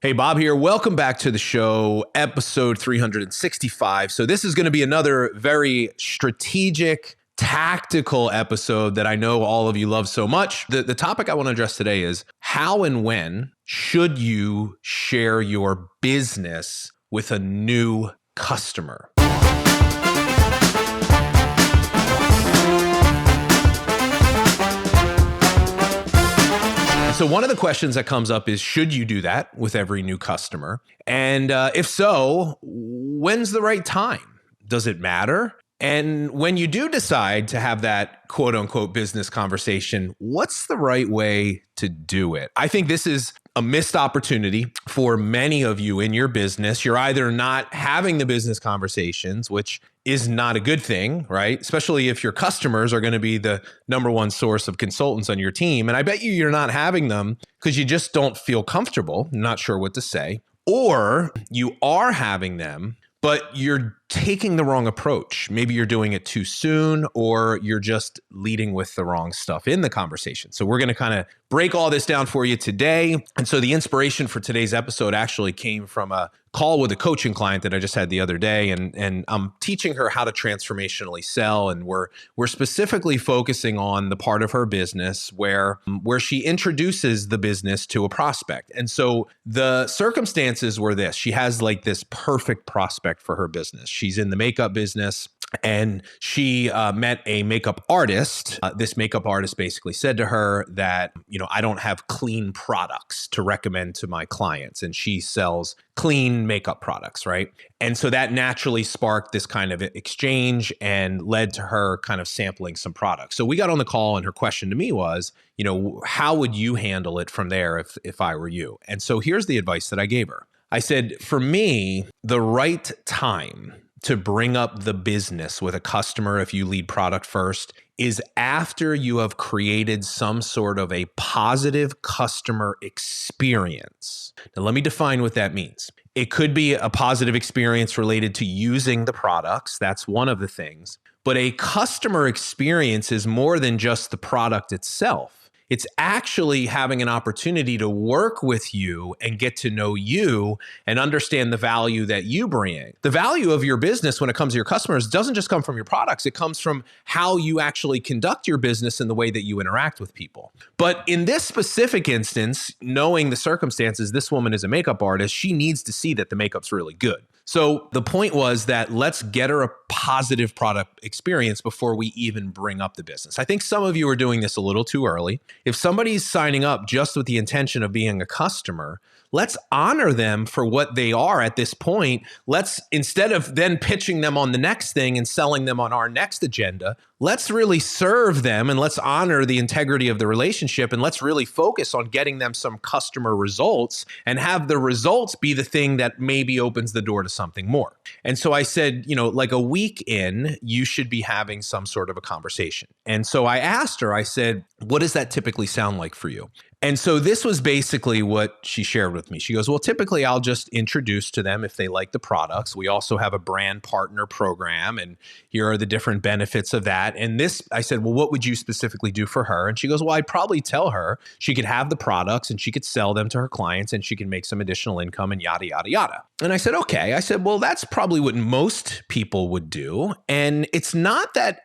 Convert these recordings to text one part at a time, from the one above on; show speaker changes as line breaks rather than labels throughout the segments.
Hey, Bob here. Welcome back to the show, episode 365. So this is going to be another very strategic, tactical episode that I know all of you love so much. The topic I want to address today is how and when should you share your business with a new customer? So one of the questions that comes up is, should you do that with every new customer? And if so, when's the right time? Does it matter? And when you do decide to have that quote unquote business conversation, what's the right way to do it? I think this is a missed opportunity for many of you in your business. You're either not having the business conversations, which is not a good thing, right? Especially if your customers are going to be the number one source of consultants on your team. And I bet you're not having them because you just don't feel comfortable, not sure what to say. Or you are having them, but you're taking the wrong approach. Maybe you're doing it too soon, or you're just leading with the wrong stuff in the conversation. So we're going to kind of break all this down for you today. And so the inspiration for today's episode actually came from a call with a coaching client that I just had the other day. And I'm teaching her how to transformationally sell. And we're specifically focusing on the part of her business where she introduces the business to a prospect. And so the circumstances were this: she has like this perfect prospect for her business. She's in the makeup business, and she met a makeup artist. This makeup artist basically said to her that, I don't have clean products to recommend to my clients. And she sells clean makeup products, right? And so that naturally sparked this kind of exchange and led to her kind of sampling some products. So we got on the call, and her question to me was, how would you handle it from there if I were you? And so here's the advice that I gave her. I said, for me, the right time to bring up the business with a customer, if you lead product first, is after you have created some sort of a positive customer experience. Now, let me define what that means. It could be a positive experience related to using the products. That's one of the things. But a customer experience is more than just the product itself. It's actually having an opportunity to work with you and get to know you and understand the value that you bring. The value of your business when it comes to your customers doesn't just come from your products. It comes from how you actually conduct your business and the way that you interact with people. But in this specific instance, knowing the circumstances, this woman is a makeup artist. She needs to see that the makeup's really good. So the point was that let's get her a positive product experience before we even bring up the business. I think some of you are doing this a little too early. If somebody's signing up just with the intention of being a customer, let's honor them for what they are at this point. Let's, instead of then pitching them on the next thing and selling them on our next agenda, let's really serve them and let's honor the integrity of the relationship, and let's really focus on getting them some customer results and have the results be the thing that maybe opens the door to something more. And so I said, like a week in, you should be having some sort of a conversation. And so I asked her, I said, what does that typically sound like for you? And so this was basically what she shared with me. She goes, well, typically I'll just introduce to them if they like the products. We also have a brand partner program, and here are the different benefits of that. And this, I said, well, what would you specifically do for her? And she goes, well, I'd probably tell her she could have the products and she could sell them to her clients and she can make some additional income and yada, yada, yada. And I said, okay. I said, well, that's probably what most people would do. And it's not that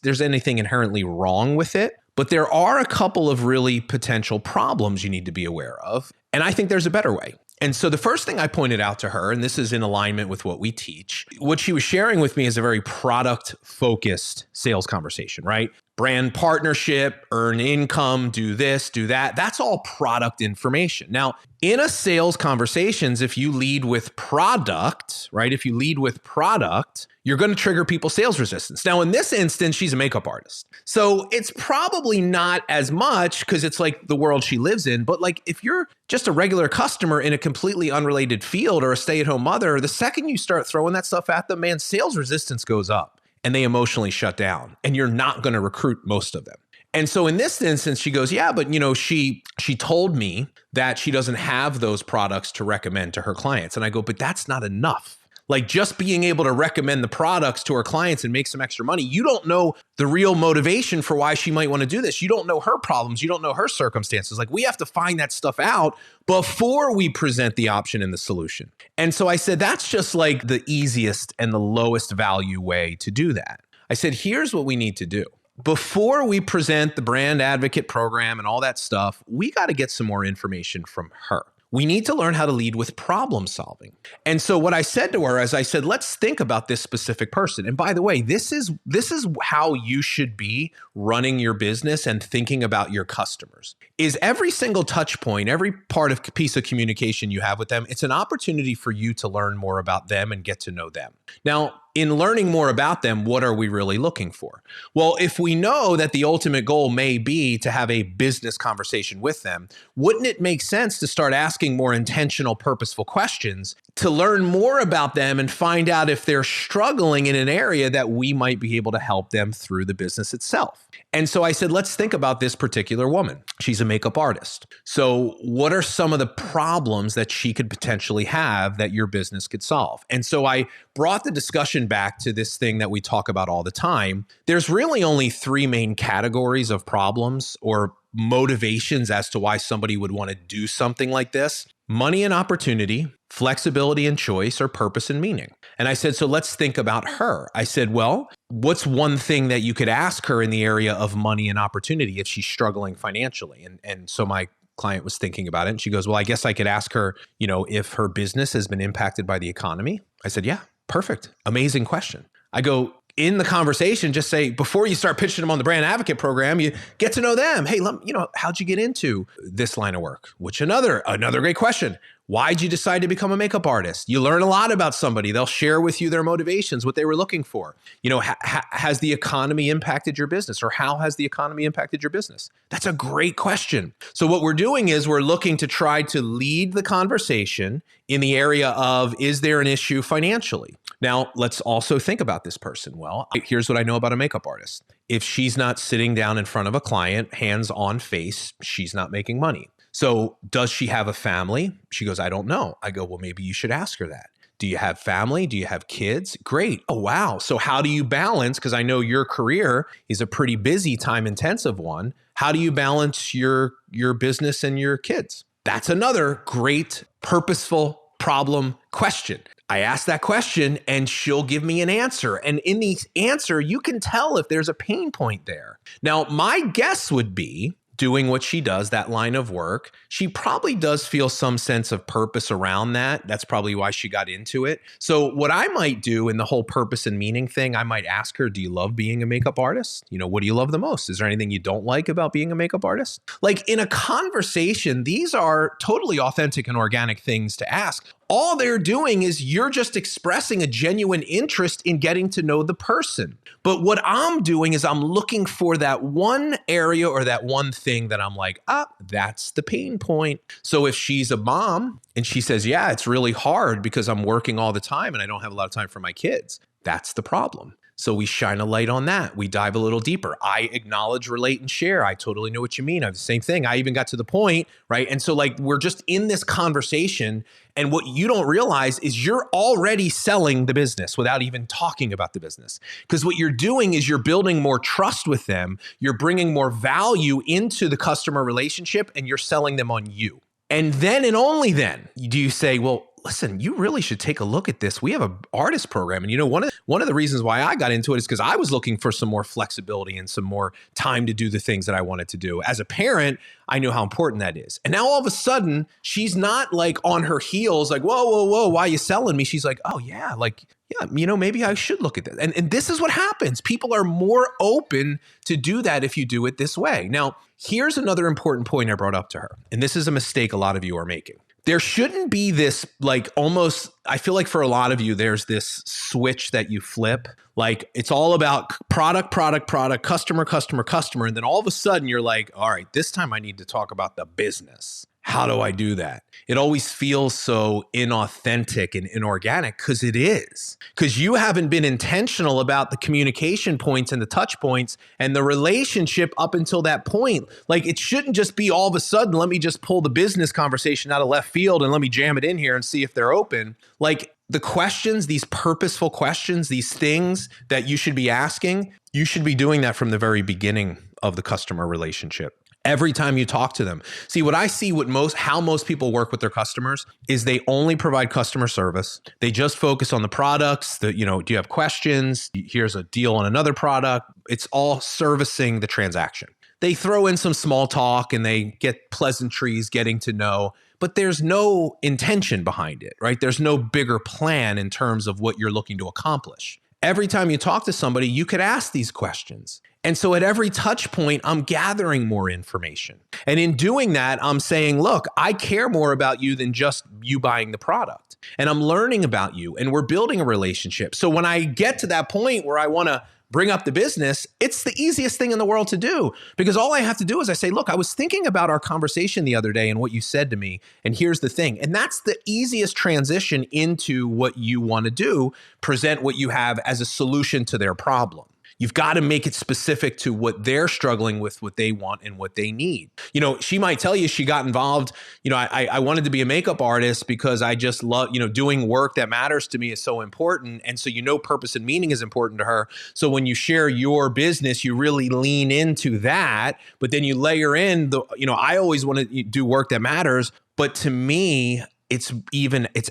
there's anything inherently wrong with it, but there are a couple of really potential problems you need to be aware of. And I think there's a better way. And so the first thing I pointed out to her, and this is in alignment with what we teach, what she was sharing with me is a very product-focused sales conversation, right? Brand partnership, earn income, do this, do that. That's all product information. Now, in a sales conversations, if you lead with product, right? If you lead with product, you're going to trigger people's sales resistance. Now, in this instance, she's a makeup artist. So it's probably not as much because it's like the world she lives in. But like if you're just a regular customer in a completely unrelated field or a stay-at-home mother, the second you start throwing that stuff at them, man, sales resistance goes up and they emotionally shut down, and you're not going to recruit most of them. And so in this instance, she goes, yeah, but she told me that she doesn't have those products to recommend to her clients. And I go, but that's not enough. Like just being able to recommend the products to her clients and make some extra money. You don't know the real motivation for why she might want to do this. You don't know her problems. You don't know her circumstances. Like we have to find that stuff out before we present the option and the solution. And so I said, that's just like the easiest and the lowest value way to do that. I said, here's what we need to do. Before we present the brand advocate program and all that stuff, we got to get some more information from her. We need to learn how to lead with problem solving. And so what I said to her is I said, let's think about this specific person. And by the way, this is how you should be running your business and thinking about your customers. Is every single touch point, every part of piece of communication you have with them, it's an opportunity for you to learn more about them and get to know them. Now, in learning more about them, what are we really looking for? Well, if we know that the ultimate goal may be to have a business conversation with them, wouldn't it make sense to start asking more intentional, purposeful questions to learn more about them and find out if they're struggling in an area that we might be able to help them through the business itself? And so I said, let's think about this particular woman. She's a makeup artist. So what are some of the problems that she could potentially have that your business could solve? And so I brought the discussion back to this thing that we talk about all the time. There's really only three main categories of problems or motivations as to why somebody would want to do something like this: money and opportunity, flexibility and choice, or purpose and meaning. And I said, so let's think about her. I said, well, what's one thing that you could ask her in the area of money and opportunity if she's struggling financially? And so my client was thinking about it, and she goes, well, I guess I could ask her, if her business has been impacted by the economy. I said, yeah, perfect. Amazing question. I go, in the conversation, just say, before you start pitching them on the brand advocate program, you get to know them. Hey, how'd you get into this line of work? Which another great question. Why'd you decide to become a makeup artist? You learn a lot about somebody. They'll share with you their motivations, what they were looking for. Has the economy impacted your business, or how has the economy impacted your business? That's a great question. So what we're doing is we're looking to try to lead the conversation in the area of, is there an issue financially? Now, let's also think about this person. Well, here's what I know about a makeup artist. If she's not sitting down in front of a client, hands on face, she's not making money. So does she have a family? She goes, I don't know. I go, well, maybe you should ask her that. Do you have family? Do you have kids? Great. Oh, wow. So how do you balance? Because I know your career is a pretty busy, time-intensive one. How do you balance your business and your kids? That's another great, purposeful problem question. I ask that question and she'll give me an answer. And in the answer, you can tell if there's a pain point there. Now, my guess would be, doing what she does, that line of work, she probably does feel some sense of purpose around that. That's probably why she got into it. So what I might do in the whole purpose and meaning thing, I might ask her, do you love being a makeup artist? What do you love the most? Is there anything you don't like about being a makeup artist? Like in a conversation, these are totally authentic and organic things to ask. All they're doing is you're just expressing a genuine interest in getting to know the person. But what I'm doing is I'm looking for that one area or that one thing that I'm like, that's the pain point. So if she's a mom and she says, yeah, it's really hard because I'm working all the time and I don't have a lot of time for my kids, that's the problem. So we shine a light on that. We dive a little deeper. I acknowledge, relate, and share. I totally know what you mean. I have the same thing. I even got to the point, right? And so we're just in this conversation, and what you don't realize is you're already selling the business without even talking about the business. Because what you're doing is you're building more trust with them. You're bringing more value into the customer relationship, and you're selling them on you. And then and only then do you say, well, listen, you really should take a look at this. We have an artist program. And one of the reasons why I got into it is because I was looking for some more flexibility and some more time to do the things that I wanted to do. As a parent, I knew how important that is. And now all of a sudden, she's not like on her heels, like, whoa, why are you selling me? She's like, oh yeah, maybe I should look at this. And this is what happens. People are more open to do that if you do it this way. Now, here's another important point I brought up to her. And this is a mistake a lot of you are making. There shouldn't be this I feel like for a lot of you, there's this switch that you flip. Like it's all about product, customer. And then all of a sudden you're like, all right, this time I need to talk about the business. How do I do that? It always feels so inauthentic and inorganic because it is. Because you haven't been intentional about the communication points and the touch points and the relationship up until that point. Like it shouldn't just be all of a sudden, let me just pull the business conversation out of left field and let me jam it in here and see if they're open. Like the questions, these purposeful questions, these things that you should be asking, you should be doing that from the very beginning of the customer relationship. Every time you talk to them. See, what I see how most people work with their customers is they only provide customer service. They just focus on the products. Do you have questions? Here's a deal on another product. It's all servicing the transaction. They throw in some small talk and they get pleasantries, getting to know, but there's no intention behind it, right? There's no bigger plan in terms of what you're looking to accomplish. Every time you talk to somebody, you could ask these questions. And so at every touch point, I'm gathering more information. And in doing that, I'm saying, look, I care more about you than just you buying the product. And I'm learning about you and we're building a relationship. So when I get to that point where I want to bring up the business, it's the easiest thing in the world to do, because all I have to do is I say, look, I was thinking about our conversation the other day and what you said to me, and here's the thing. And that's the easiest transition into what you want to do, present what you have as a solution to their problem. You've got to make it specific to what they're struggling with, what they want and what they need. She might tell you she got involved. I wanted to be a makeup artist because I just love, doing work that matters to me is so important. And so, purpose and meaning is important to her. So when you share your business, you really lean into that, but then you layer in I always want to do work that matters. But to me, it's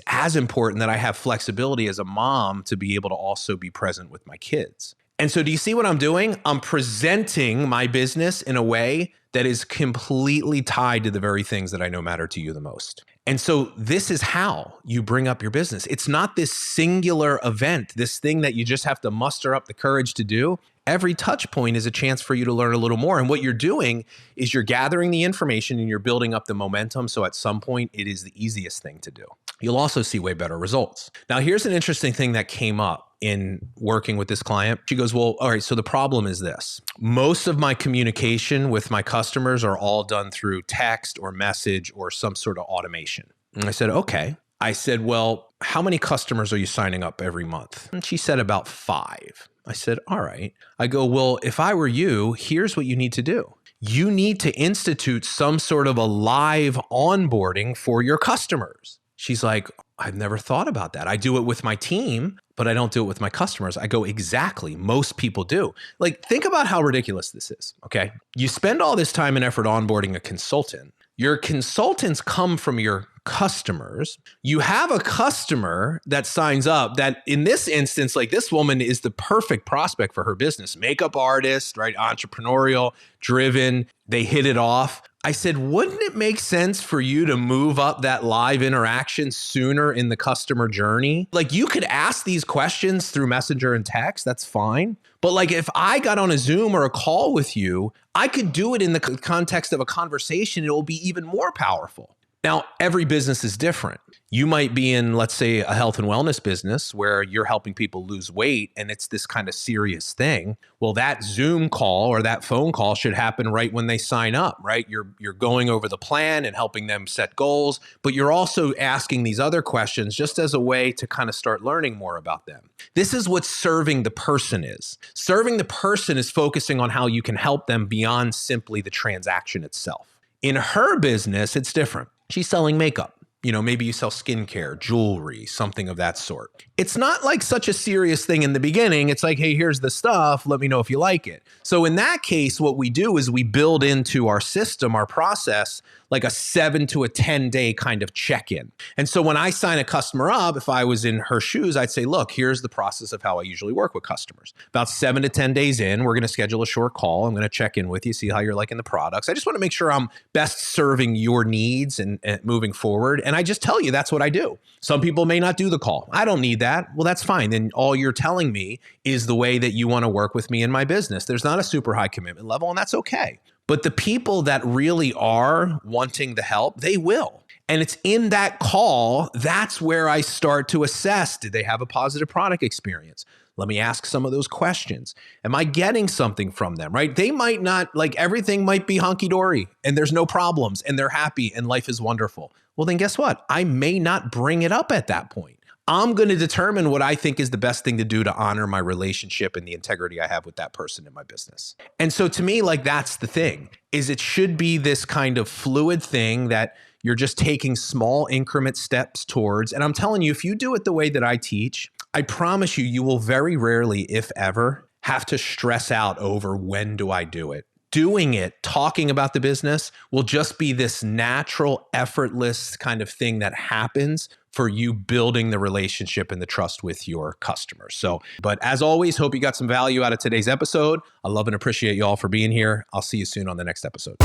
as important that I have flexibility as a mom to be able to also be present with my kids. And so do you see what I'm doing? I'm presenting my business in a way that is completely tied to the very things that I know matter to you the most. And so this is how you bring up your business. It's not this singular event, this thing that you just have to muster up the courage to do. Every touch point is a chance for you to learn a little more. And what you're doing is you're gathering the information and you're building up the momentum. So at some point, it is the easiest thing to do. You'll also see way better results. Now, here's an interesting thing that came up in working with this client. She goes, well, all right, so the problem is this. Most of my communication with my customers are all done through text or message or some sort of automation. And I said, okay. I said, well, how many customers are you signing up every month? And she said about 5. I said, all right. I go, well, if I were you, here's what you need to do. You need to institute some sort of a live onboarding for your customers. She's like, I've never thought about that. I do it with my team, but I don't do it with my customers. I go, exactly. Most people do. Like, think about how ridiculous this is, okay? You spend all this time and effort onboarding a consultant. Your consultants come from your customers. You have a customer that signs up that in this instance, like this woman is the perfect prospect for her business. Makeup artist, right? Entrepreneurial, driven. They hit it off. I said, wouldn't it make sense for you to move up that live interaction sooner in the customer journey? Like, you could ask these questions through Messenger and text, that's fine. But like, if I got on a Zoom or a call with you, I could do it in the context of a conversation. It will be even more powerful. Now, every business is different. You might be in, let's say, a health and wellness business where you're helping people lose weight and it's this kind of serious thing. Well, that Zoom call or that phone call should happen right when they sign up, right? You're going over the plan and helping them set goals, but you're also asking these other questions just as a way to kind of start learning more about them. This is what serving the person is. Serving the person is focusing on how you can help them beyond simply the transaction itself. In her business, it's different. She's selling makeup. Maybe you sell skincare, jewelry, something of that sort. It's not like such a serious thing in the beginning. It's like, hey, here's the stuff. Let me know if you like it. So in that case, what we do is we build into our system, our process, like a 7 to 10 day kind of check-in. And so when I sign a customer up, if I was in her shoes, I'd say, look, here's the process of how I usually work with customers. About 7 to 10 days in, we're going to schedule a short call. I'm going to check in with you, see how you're liking the products. I just want to make sure I'm best serving your needs and moving forward. And I just tell you, that's what I do. Some people may not do the call. I don't need that. Well, that's fine. Then all you're telling me is the way that you want to work with me in my business. There's not a super high commitment level, and that's okay. But the people that really are wanting the help, they will. And it's in that call, that's where I start to assess, did they have a positive product experience? Let me ask some of those questions. Am I getting something from them, right? They might not, like, everything might be honky-dory and there's no problems and they're happy and life is wonderful. Well, then guess what? I may not bring it up at that point. I'm going to determine what I think is the best thing to do to honor my relationship and the integrity I have with that person in my business. And so to me, like, that's the thing, is it should be this kind of fluid thing that You're just taking small increment steps towards, and I'm telling you, if you do it the way that I teach, I promise you, you will very rarely, if ever, have to stress out over when do I do it. Doing it, talking about the business will just be this natural, effortless kind of thing that happens for you building the relationship and the trust with your customers. So, but as always, hope you got some value out of today's episode. I love and appreciate you all for being here. I'll see you soon on the next episode.